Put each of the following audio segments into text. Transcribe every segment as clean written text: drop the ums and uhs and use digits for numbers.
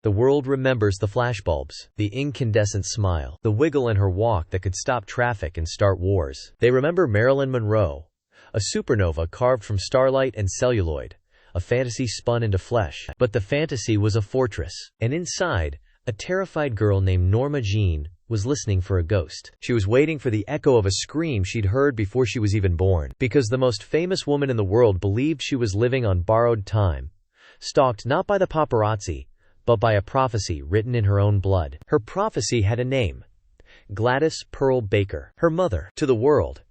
The world remembers the flashbulbs, the incandescent smile, the wiggle in her walk that could stop traffic and start wars. They remember Marilyn Monroe, a supernova carved from starlight and celluloid, a fantasy spun into flesh. But the fantasy was a fortress, and inside, a terrified girl named Norma Jeane was listening for a ghost. She was waiting for the echo of a scream she'd heard before she was even born, because the most famous woman in the world believed she was living on borrowed time, stalked not by the paparazzi, but by a prophecy written in her own blood. Her prophecy had a name: Gladys Pearl Baker. Her mother. To the world,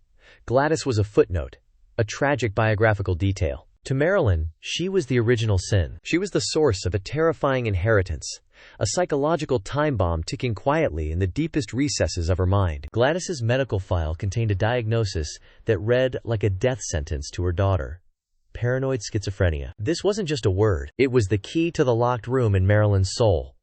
Gladys was a footnote, a tragic biographical detail. To Marilyn, she was the original sin. She was the source of a terrifying inheritance, a psychological time bomb ticking quietly in the deepest recesses of her mind. Gladys's medical file contained a diagnosis that read like a death sentence to her daughter: paranoid schizophrenia. This wasn't just a word. It was the key to the locked room in Marilyn's soul.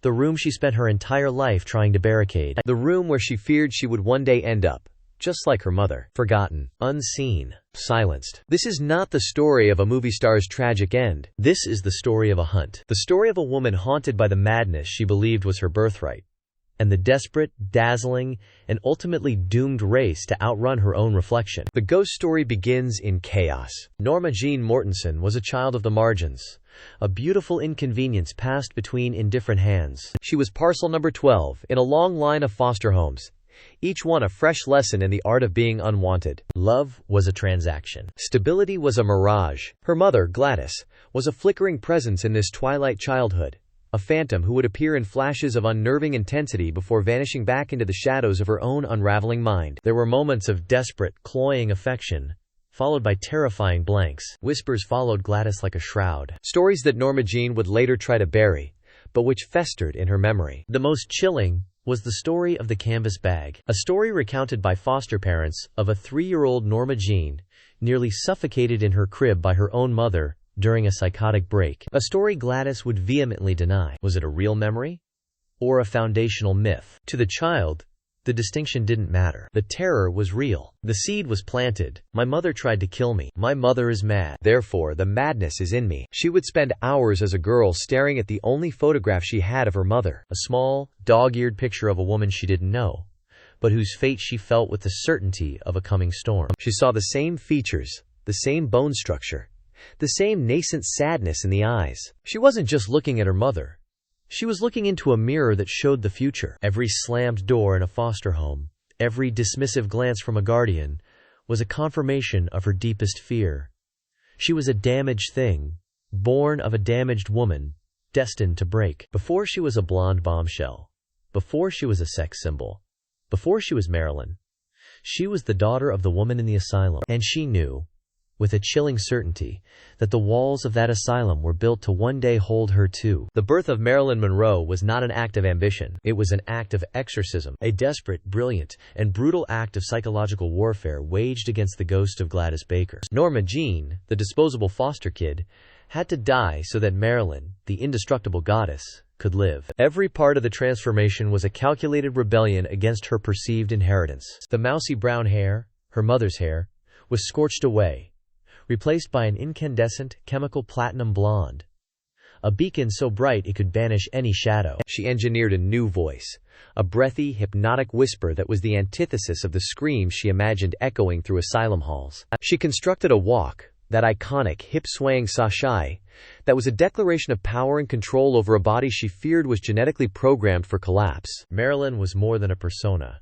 The room she spent her entire life trying to barricade. The room where she feared she would one day end up, just like her mother. Forgotten, unseen, silenced. This is not the story of a movie star's tragic end. This is the story of a hunt. The story of a woman haunted by the madness she believed was her birthright, and the desperate, dazzling, and ultimately doomed race to outrun her own reflection. The ghost story begins in chaos. Norma Jeane Mortensen was a child of the margins, a beautiful inconvenience passed between indifferent hands. She was parcel number 12 in a long line of foster homes, each one a fresh lesson in the art of being unwanted. Love was a transaction. Stability was a mirage. Her mother, Gladys, was a flickering presence in this twilight childhood, a phantom who would appear in flashes of unnerving intensity before vanishing back into the shadows of her own unraveling mind. There were moments of desperate, cloying affection, followed by terrifying blanks. Whispers followed Gladys like a shroud. Stories that Norma Jeane would later try to bury, but which festered in her memory. The most chilling was the story of the canvas bag, a story recounted by foster parents of a 3-year-old Norma Jeane, nearly suffocated in her crib by her own mother during a psychotic break. A story Gladys would vehemently deny. Was it a real memory? Or a foundational myth? To the child, the distinction didn't matter. The terror was real. The seed was planted. My mother tried to kill me. My mother is mad. Therefore, the madness is in me. She would spend hours as a girl staring at the only photograph she had of her mother, a small, dog-eared picture of a woman she didn't know, but whose fate she felt with the certainty of a coming storm. She saw the same features, the same bone structure, the same nascent sadness in the eyes. She wasn't just looking at her mother. She was looking into a mirror that showed the future. Every slammed door in a foster home, every dismissive glance from a guardian, was a confirmation of her deepest fear. She was a damaged thing, born of a damaged woman, destined to break. Before she was a blonde bombshell, before she was a sex symbol, before she was Marilyn, she was the daughter of the woman in the asylum. And she knew, with a chilling certainty, that the walls of that asylum were built to one day hold her too. The birth of Marilyn Monroe was not an act of ambition. It was an act of exorcism, a desperate, brilliant, and brutal act of psychological warfare waged against the ghost of Gladys Baker. Norma Jeane, the disposable foster kid, had to die so that Marilyn, the indestructible goddess, could live. Every part of the transformation was a calculated rebellion against her perceived inheritance. The mousy brown hair, her mother's hair, was scorched away, replaced by an incandescent, chemical platinum blonde, a beacon so bright it could banish any shadow. She engineered a new voice, a breathy, hypnotic whisper that was the antithesis of the screams she imagined echoing through asylum halls. She constructed a walk, that iconic, hip-swaying sashay, that was a declaration of power and control over a body she feared was genetically programmed for collapse. Marilyn was more than a persona.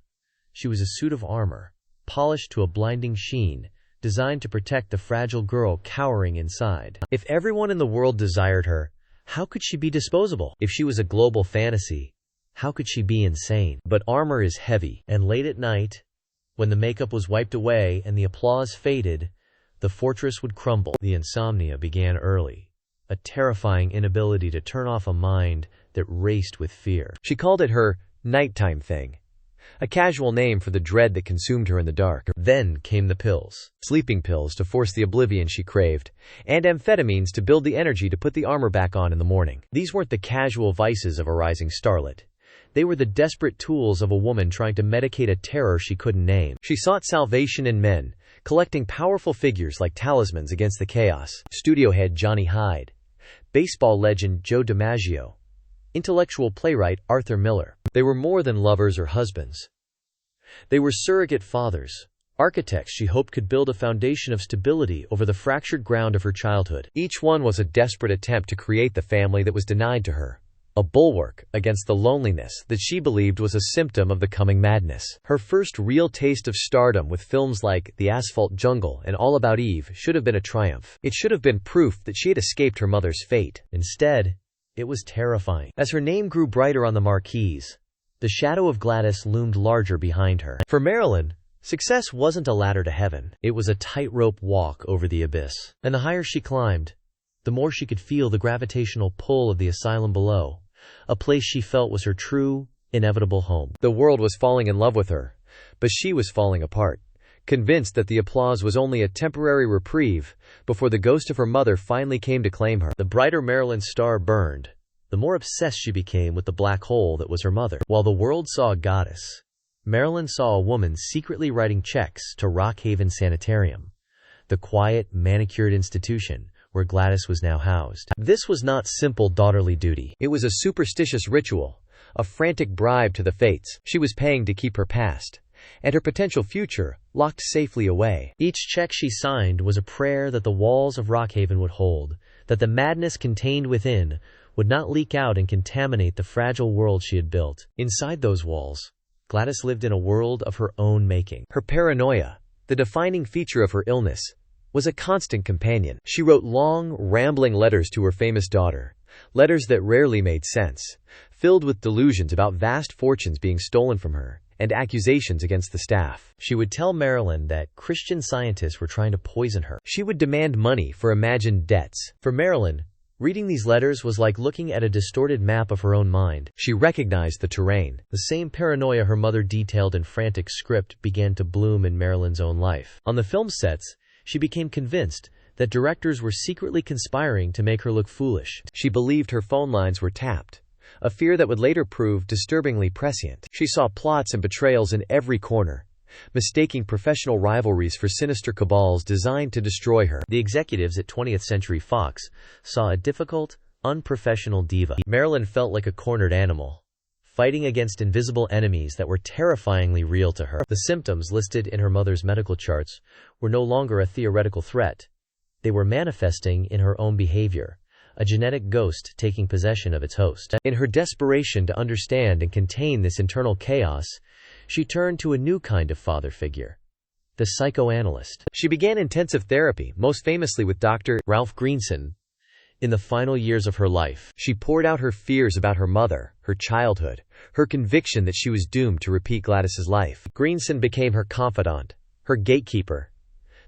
She was a suit of armor, polished to a blinding sheen, designed to protect the fragile girl cowering inside. If everyone in the world desired her, how could she be disposable? If she was a global fantasy, how could she be insane? But armor is heavy, and late at night, when the makeup was wiped away and the applause faded, the fortress would crumble. The insomnia began early, a terrifying inability to turn off a mind that raced with fear. She called it her nighttime thing, a casual name for the dread that consumed her in the dark. Then came the pills. Sleeping pills to force the oblivion she craved, and amphetamines to build the energy to put the armor back on in the morning. These weren't the casual vices of a rising starlet. They were the desperate tools of a woman trying to medicate a terror she couldn't name. She sought salvation in men, collecting powerful figures like talismans against the chaos. Studio head Johnny Hyde, baseball legend Joe DiMaggio, intellectual playwright Arthur Miller. They were more than lovers or husbands. They were surrogate fathers, architects she hoped could build a foundation of stability over the fractured ground of her childhood. Each one was a desperate attempt to create the family that was denied to her, a bulwark against the loneliness that she believed was a symptom of the coming madness. Her first real taste of stardom with films like The Asphalt Jungle and All About Eve should have been a triumph. It should have been proof that she had escaped her mother's fate. Instead, it was terrifying. As her name grew brighter on the marquees, the shadow of Gladys loomed larger behind her. For Marilyn, success wasn't a ladder to heaven. It was a tightrope walk over the abyss. And the higher she climbed, the more she could feel the gravitational pull of the asylum below, a place she felt was her true, inevitable home. The world was falling in love with her, but she was falling apart, convinced that the applause was only a temporary reprieve before the ghost of her mother finally came to claim her. The brighter Marilyn's star burned, the more obsessed she became with the black hole that was her mother. While the world saw a goddess, Marilyn saw a woman secretly writing checks to Rockhaven Sanitarium, the quiet, manicured institution where Gladys was now housed. This was not simple daughterly duty. It was a superstitious ritual, a frantic bribe to the fates. She was paying to keep her past and her potential future locked safely away. Each check she signed was a prayer that the walls of Rockhaven would hold, that the madness contained within would not leak out and contaminate the fragile world she had built. Inside those walls, Gladys lived in a world of her own making. Her paranoia, the defining feature of her illness, was a constant companion. She wrote long, rambling letters to her famous daughter, letters that rarely made sense, filled with delusions about vast fortunes being stolen from her, and accusations against the staff. She would tell Marilyn that Christian scientists were trying to poison her. She would demand money for imagined debts. For Marilyn, reading these letters was like looking at a distorted map of her own mind. She recognized the terrain. The same paranoia her mother detailed in frantic script began to bloom in Marilyn's own life. On the film sets, she became convinced that directors were secretly conspiring to make her look foolish. She believed her phone lines were tapped, a fear that would later prove disturbingly prescient. She saw plots and betrayals in every corner, mistaking professional rivalries for sinister cabals designed to destroy her. The executives at 20th Century Fox saw a difficult, unprofessional diva. Marilyn felt like a cornered animal, fighting against invisible enemies that were terrifyingly real to her. The symptoms listed in her mother's medical charts were no longer a theoretical threat. They were manifesting in her own behavior, a genetic ghost taking possession of its host. In her desperation to understand and contain this internal chaos, she turned to a new kind of father figure, the psychoanalyst. She began intensive therapy, most famously with Dr. Ralph Greenson. In the final years of her life, she poured out her fears about her mother, her childhood, her conviction that she was doomed to repeat Gladys's life. Greenson became her confidant, her gatekeeper,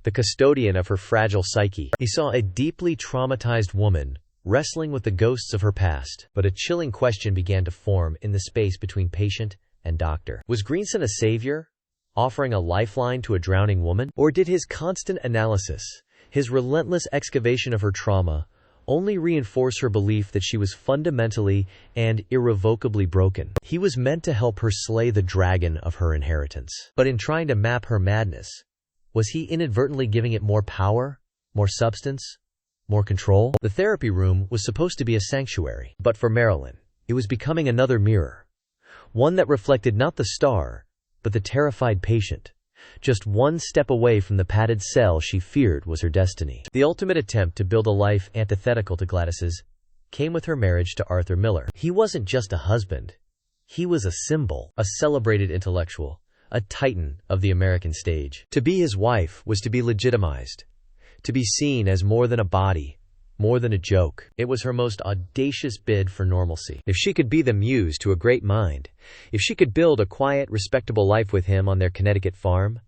the custodian of her fragile psyche. He saw a deeply traumatized woman wrestling with the ghosts of her past, but a chilling question began to form in the space between patient and doctor. Was Greenson a savior, offering a lifeline to a drowning woman? Or did his constant analysis, his relentless excavation of her trauma, only reinforce her belief that she was fundamentally and irrevocably broken? He was meant to help her slay the dragon of her inheritance. But in trying to map her madness, was he inadvertently giving it more power, more substance, more control? The therapy room was supposed to be a sanctuary, but for Marilyn, it was becoming another mirror. One that reflected not the star, but the terrified patient, just one step away from the padded cell she feared was her destiny. The ultimate attempt to build a life antithetical to Gladys's came with her marriage to Arthur Miller. He wasn't just a husband. He was a symbol, a celebrated intellectual, a titan of the American stage. To be his wife was to be legitimized, to be seen as more than a body, more than a joke. It was her most audacious bid for normalcy. If she could be the muse to a great mind, if she could build a quiet, respectable life with him on their Connecticut farm,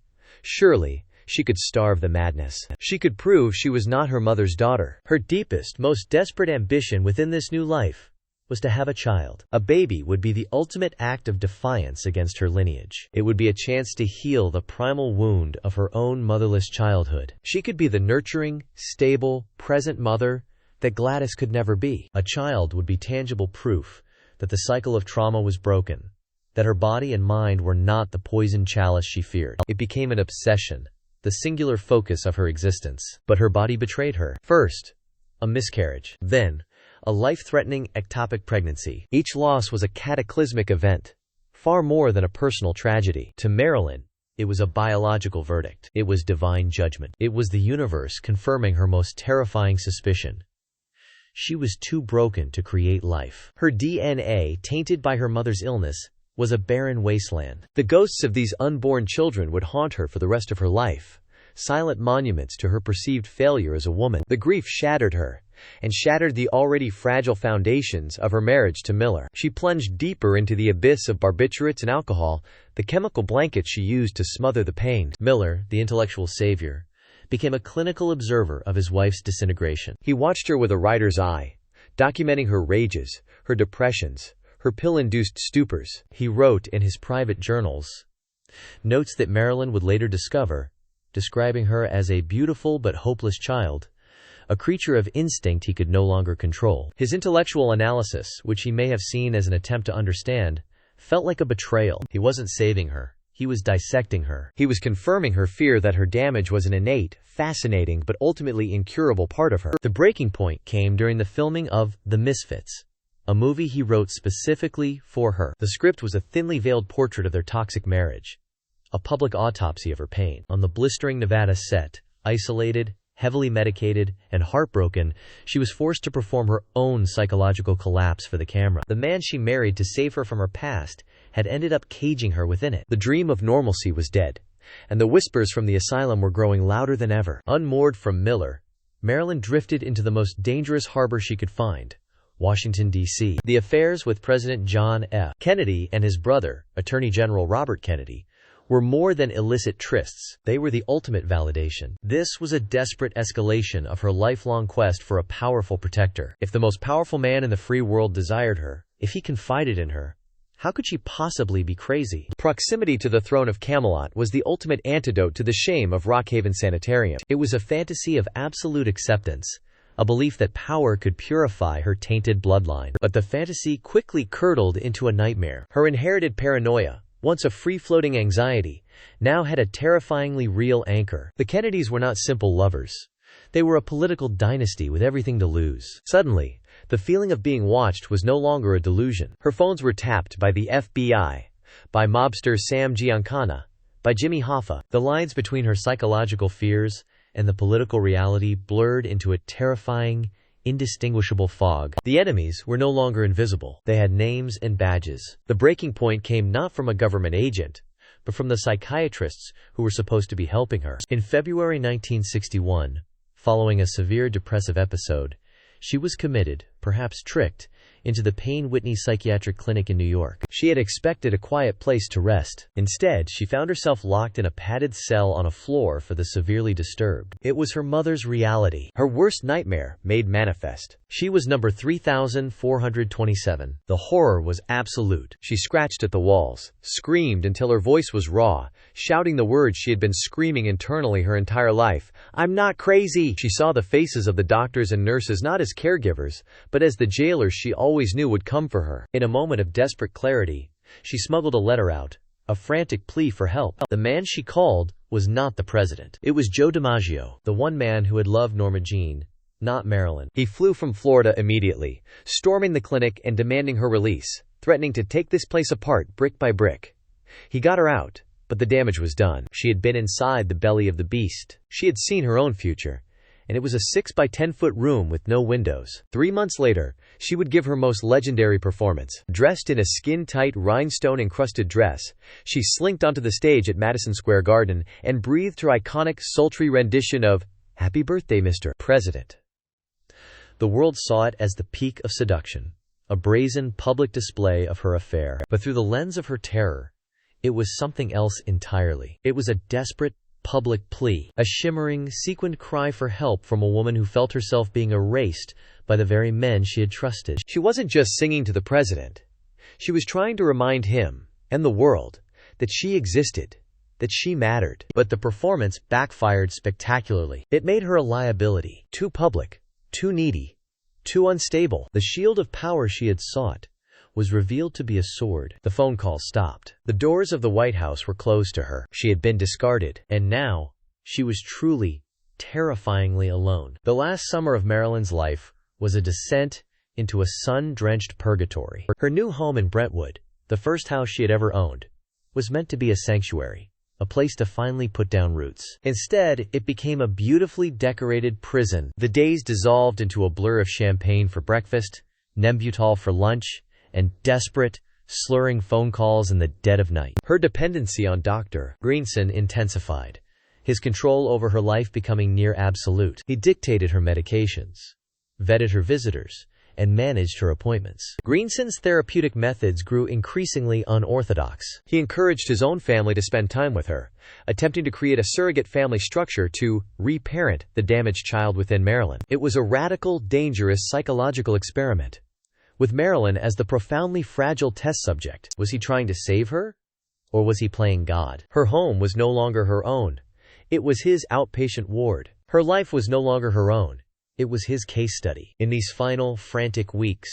surely she could starve the madness. She could prove she was not her mother's daughter. Her deepest, most desperate ambition within this new life was to have a child. A baby would be the ultimate act of defiance against her lineage. It would be a chance to heal the primal wound of her own motherless childhood. She could be the nurturing, stable, present mother that Gladys could never be. A child would be tangible proof that the cycle of trauma was broken, that her body and mind were not the poison chalice she feared. It became an obsession, the singular focus of her existence. But her body betrayed her. First, a miscarriage. Then, a life-threatening ectopic pregnancy. Each loss was a cataclysmic event, far more than a personal tragedy. To Marilyn, it was a biological verdict. It was divine judgment. It was the universe confirming her most terrifying suspicion. She was too broken to create life. Her DNA, tainted by her mother's illness, was a barren wasteland. The ghosts of these unborn children would haunt her for the rest of her life, silent monuments to her perceived failure as a woman. The grief shattered her, and shattered the already fragile foundations of her marriage to Miller. She plunged deeper into the abyss of barbiturates and alcohol, the chemical blanket she used to smother the pain. Miller, the intellectual savior, became a clinical observer of his wife's disintegration. He watched her with a writer's eye, documenting her rages, her depressions, her pill-induced stupors. He wrote in his private journals notes that Marilyn would later discover, describing her as a beautiful but hopeless child, a creature of instinct he could no longer control. His intellectual analysis, which he may have seen as an attempt to understand, felt like a betrayal. He wasn't saving her. He was dissecting her. He was confirming her fear that her damage was an innate, fascinating but ultimately incurable part of her. The breaking point came during the filming of The Misfits, a movie he wrote specifically for her. The script was a thinly veiled portrait of their toxic marriage, a public autopsy of her pain. On the blistering Nevada set, isolated, heavily medicated, and heartbroken, she was forced to perform her own psychological collapse for the camera. The man she married to save her from her past had ended up caging her within it. The dream of normalcy was dead, and the whispers from the asylum were growing louder than ever. Unmoored from Miller, Marilyn drifted into the most dangerous harbor she could find, Washington, D.C. The affairs with President John F. Kennedy and his brother, Attorney General Robert Kennedy, were more than illicit trysts. They were the ultimate validation. This was a desperate escalation of her lifelong quest for a powerful protector. If the most powerful man in the free world desired her, if he confided in her, how could she possibly be crazy? Proximity to the throne of Camelot was the ultimate antidote to the shame of Rockhaven Sanitarium. It was a fantasy of absolute acceptance, a belief that power could purify her tainted bloodline. But the fantasy quickly curdled into a nightmare. Her inherited paranoia, once a free-floating anxiety, now had a terrifyingly real anchor. The Kennedys were not simple lovers. They were a political dynasty with everything to lose. Suddenly, the feeling of being watched was no longer a delusion. Her phones were tapped by the FBI, by mobster Sam Giancana, by Jimmy Hoffa. The lines between her psychological fears and the political reality blurred into a terrifying, indistinguishable fog. The enemies were no longer invisible. They had names and badges. The breaking point came not from a government agent, but from the psychiatrists who were supposed to be helping her. In February 1961, following a severe depressive episode, she was committed, perhaps tricked, into the Payne Whitney Psychiatric Clinic in New York. She had expected a quiet place to rest. Instead, she found herself locked in a padded cell on a floor for the severely disturbed. It was her mother's reality, her worst nightmare, made manifest. She was number 3427. The horror was absolute. She scratched at the walls, screamed until her voice was raw, shouting the words she had been screaming internally her entire life. "I'm not crazy!" She saw the faces of the doctors and nurses not as caregivers, but as the jailers she always knew would come for her. In a moment of desperate clarity, she smuggled a letter out, a frantic plea for help. The man she called was not the president. It was Joe DiMaggio, the one man who had loved Norma Jeane, not Marilyn. He flew from Florida immediately, storming the clinic and demanding her release, threatening to take this place apart brick by brick. He got her out, but the damage was done. She had been inside the belly of the beast. She had seen her own future, and it was a 6 by 10-foot room with no windows. 3 months later, she would give her most legendary performance. Dressed in a skin-tight, rhinestone-encrusted dress, she slinked onto the stage at Madison Square Garden and breathed her iconic, sultry rendition of "Happy Birthday, Mr. President." The world saw it as the peak of seduction, a brazen public display of her affair. But through the lens of her terror, it was something else entirely. It was a desperate, public plea, a shimmering, sequined cry for help from a woman who felt herself being erased by the very men she had trusted. She wasn't just singing to the president. She was trying to remind him, and the world, that she existed, that she mattered. But the performance backfired spectacularly. It made her a liability, too public, too needy, too unstable. The shield of power she had sought was revealed to be a sword. The phone call stopped. The doors of the White House were closed to her. She had been discarded, and now she was truly, terrifyingly alone. The last summer of Marilyn's life was a descent into a sun-drenched purgatory. Her new home in Brentwood, the first house she had ever owned, was meant to be a sanctuary, a place to finally put down roots. Instead, it became a beautifully decorated prison. The days dissolved into a blur of champagne for breakfast, Nembutal for lunch, and desperate, slurring phone calls in the dead of night. Her dependency on Dr. Greenson intensified, his control over her life becoming near absolute. He dictated her medications, vetted her visitors, and managed her appointments. Greenson's therapeutic methods grew increasingly unorthodox. He encouraged his own family to spend time with her, attempting to create a surrogate family structure to reparent the damaged child within Marilyn. It was a radical, dangerous psychological experiment, with Marilyn as the profoundly fragile test subject. Was he trying to save her? Or was he playing God? Her home was no longer her own. It was his outpatient ward. Her life was no longer her own. It was his case study. In these final, frantic weeks,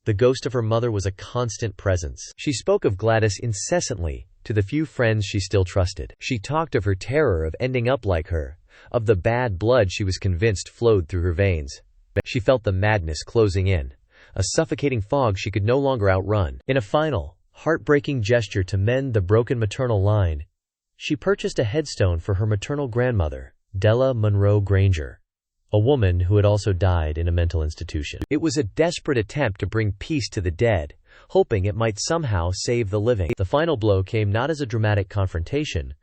the ghost of her mother was a constant presence. She spoke of Gladys incessantly to the few friends she still trusted. She talked of her terror of ending up like her, of the bad blood she was convinced flowed through her veins. She felt the madness closing in, a suffocating fog she could no longer outrun. In a final, heartbreaking gesture to mend the broken maternal line, she purchased a headstone for her maternal grandmother, Della Monroe Granger, a woman who had also died in a mental institution. It was a desperate attempt to bring peace to the dead, hoping it might somehow save the living. The final blow came not as a dramatic confrontation,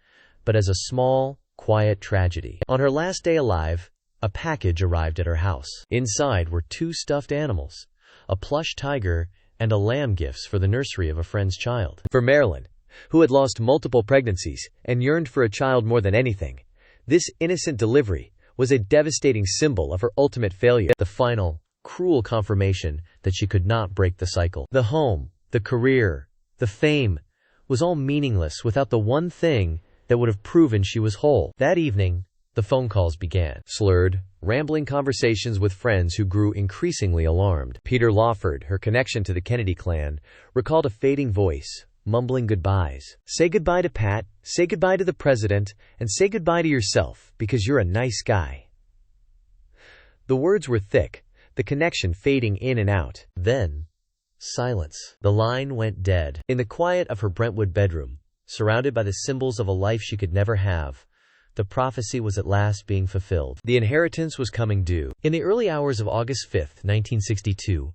but as a small, quiet tragedy. On her last day alive, a package arrived at her house. Inside were 2 stuffed animals, a plush tiger and a lamb, gifts for the nursery of a friend's child. For Marilyn, who had lost multiple pregnancies and yearned for a child more than anything, this innocent delivery was a devastating symbol of her ultimate failure, the final, cruel confirmation that she could not break the cycle. The home, the career, the fame, was all meaningless without the one thing that would have proven she was whole. That evening, the phone calls began. Slurred, rambling conversations with friends who grew increasingly alarmed. Peter Lawford, her connection to the Kennedy clan, recalled a fading voice, mumbling goodbyes. Say goodbye to Pat, say goodbye to the president, and say goodbye to yourself, because you're a nice guy. The words were thick, the connection fading in and out. Then, silence. The line went dead. In the quiet of her Brentwood bedroom, surrounded by the symbols of a life she could never have, the prophecy was at last being fulfilled. The inheritance was coming due. In the early hours of August 5, 1962,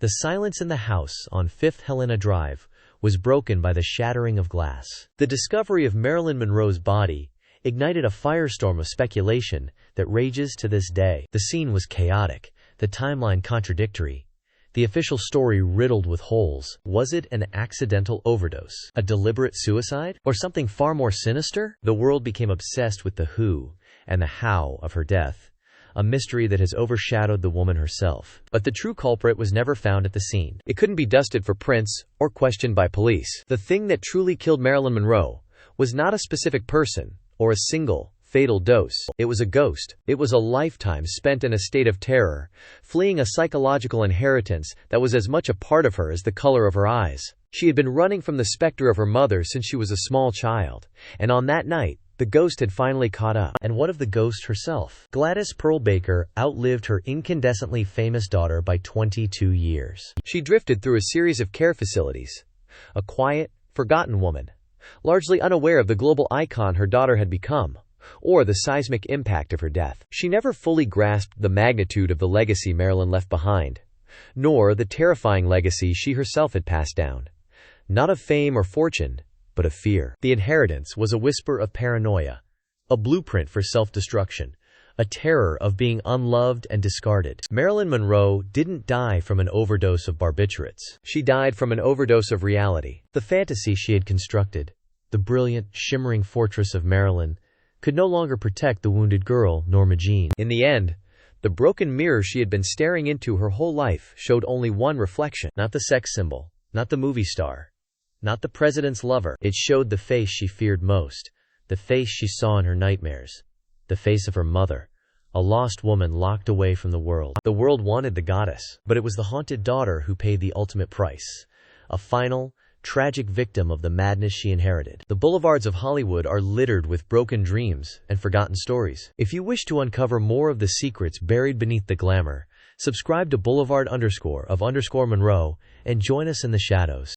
the silence in the house on 5th Helena Drive was broken by the shattering of glass. The discovery of Marilyn Monroe's body ignited a firestorm of speculation that rages to this day. The scene was chaotic, the timeline contradictory, the official story riddled with holes. Was it an accidental overdose, a deliberate suicide, or something far more sinister? The world became obsessed with the who and the how of her death, a mystery that has overshadowed the woman herself. But the true culprit was never found at the scene. It couldn't be dusted for prints or questioned by police. The thing that truly killed Marilyn Monroe was not a specific person or a single, fatal dose. It was a ghost. It was a lifetime spent in a state of terror, fleeing a psychological inheritance that was as much a part of her as the color of her eyes. She had been running from the specter of her mother since she was a small child, and on that night, the ghost had finally caught up. And what of the ghost herself? Gladys Pearl Baker outlived her incandescently famous daughter by 22 years. She drifted through a series of care facilities, a quiet, forgotten woman, largely unaware of the global icon her daughter had become, or the seismic impact of her death. She never fully grasped the magnitude of the legacy Marilyn left behind, nor the terrifying legacy she herself had passed down. Not of fame or fortune, but of fear. The inheritance was a whisper of paranoia, a blueprint for self-destruction, a terror of being unloved and discarded. Marilyn Monroe didn't die from an overdose of barbiturates. She died from an overdose of reality. The fantasy she had constructed, the brilliant, shimmering fortress of Marilyn, could no longer protect the wounded girl, Norma Jeane. In the end, the broken mirror she had been staring into her whole life showed only one reflection. Not the sex symbol, not the movie star, not the president's lover. It showed the face she feared most, the face she saw in her nightmares, the face of her mother, a lost woman locked away from the world. The world wanted the goddess, but it was the haunted daughter who paid the ultimate price, a final, tragic victim of the madness she inherited. The boulevards of Hollywood are littered with broken dreams and forgotten stories. If you wish to uncover more of the secrets buried beneath the glamour, Subscribe to Boulevard_of_Monroe and join us in the shadows.